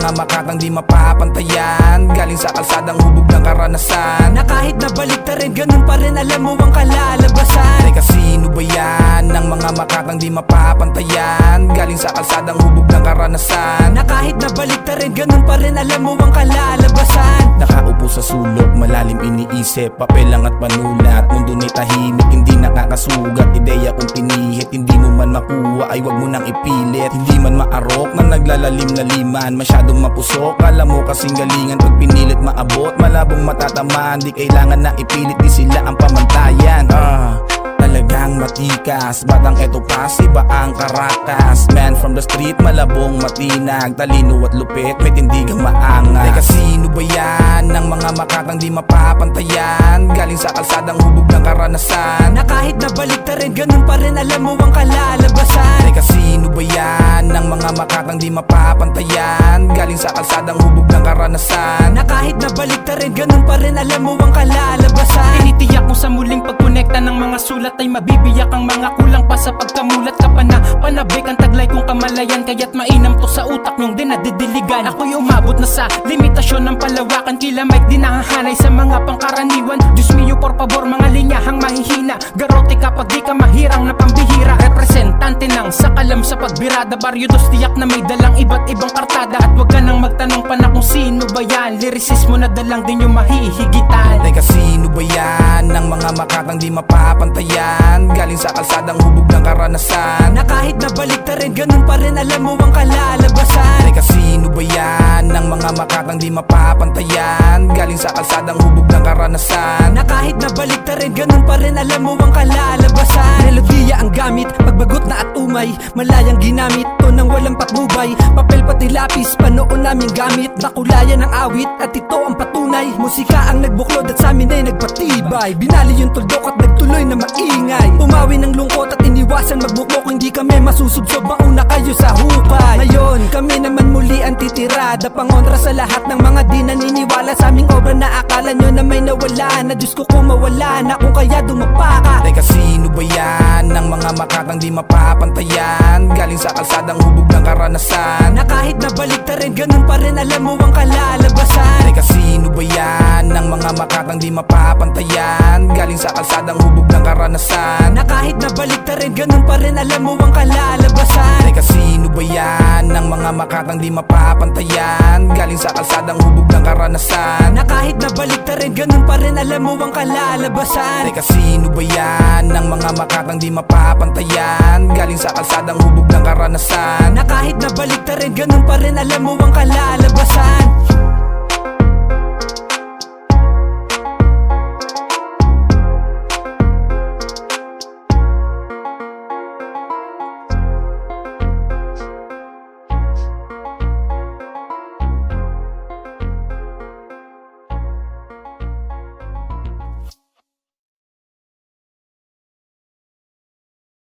mga makakang di mapapantayan, galing sa kalsadang hubog ng karanasan, na kahit nabalik na rin, ganun pa rin alam mo ang kalalabasan. Teka, sino ba yan? Ng mga makakang di mapapantayan, galing sa kalsadang hubog ng karanasan, na kahit nabalik na rin, ganun pa rin alam mo ang kalalabasan. nakaupo sa sulok, malalim iniisip, papel lang at panulat. Mundo na'y tahimik, hindi nakakasugat. Ideya kung pinihit, hindi mo man makuha, ay wag mo nang ipilit. Hindi man maarok na naglalalim-laliman, masyadong mapusok, kala mo kasing galingan. Pag pinilit maabot, malabong matatamaan. Di kailangan na ipilit, di sila ang pamantayan. Talagang matikas, batang eto pa, iba ang karakas. Man from the street, malabong matinag, talino at lupit, may tindigang maangas. Teka, sino ba yan? Ng mga makakang di mapapantayan, galing sa kalsadang hubog ng karanasan, na kahit nabalik na rin, ganun pa rin alam mo ang kalalabasan. Teka, sino ba yan? Ng mga makakang di mapapantayan, galing sa kalsadang hubog ng karanasan, na kahit nabalik na rin, ganun pa rin alam mo ang kalalabasan. Tinitiyak kung sa muling pagkonekta ng mga sulat ay mabibiyak ang mga kulang pa sa pagkamulat. Ka pa na panabik ang taglay kong kamalayan, kaya't mainam to sa utak nyong dinadidiligan. Ako'y umabot na sa limitasyon ng palawakan, kila Mike di nahahanay sa mga pangkaraniwan. Diyos mio, por favor, mga linyahang mahihina, garote kapag di ka mahirang na pambihira. Representante ng sakalam sa pagbirada, baryo dos tiyak na may dalang iba't ibang kartada. At wag ka nang magtanong pa na kung sino ba yan, lyricismo na dalang din yung mahihigitan. Teka, sino ba yan? Ng mga makakang di mapapantayan, galing sa kalsadang hubog ng karanasan, na kahit nabalik na rin, ganun pa rin alam mo ang kalalabasan. Teka, sino ba yan? Ng mga makakang di mapapantayan, galing sa kalsadang hubog ng karanasan, na kahit nabalik na rin, ganun pa rin alam mo ang kalalabasan. Melodiya ang gamit, pagbagot na at umay, malayang ginamit, to nang walang patnubay. Papel pati lapis, panoon namin gamit, nakulayan ng awit at ito ang patunay. Musika ang nagbuklod at sa amin ay nagpatibay, binali yung tuldok at nagtuloy na maingay. Umawi ng lungkot at iniwasan magbukmok, hindi kami masusubsob, mauna kayo sa hukay. Ngayon kami naman muli ang titirada, pangontra sa lahat ng mga di naniniwala sa aming obra na akala nyo na may nawala na. Diyos ko kung mawala na, kung kaya dumapa ka. Teka, sino ba yan? Ng mga makakang di mapapantayan, galing sa kalsadang hubog ng karanasan, na kahit nabalik na rin, ganun pa rin alam mo ang kalalabasan. Teka, sino ba yan? Ng mga makakang di mapapantayan, galing sa kalsadang hubog ng karanasan, na kahit nabalik na rin, ganun pa rin alam mo ang kalalabasan. Teka, sino ba yan? Ng mga makakang di mapapantayan, galing sa kalsadang hubog ng karanasan, na kahit nabalik na rin, ganun pa rin alam mo ang kalalabasan. Teka, sino ba yan? Ng mga makakang di mapapantayan, galing sa kalsadang hubog ng karanasan, na kahit nabalik na rin, ganun pa rin alam mo ang kalalabasan.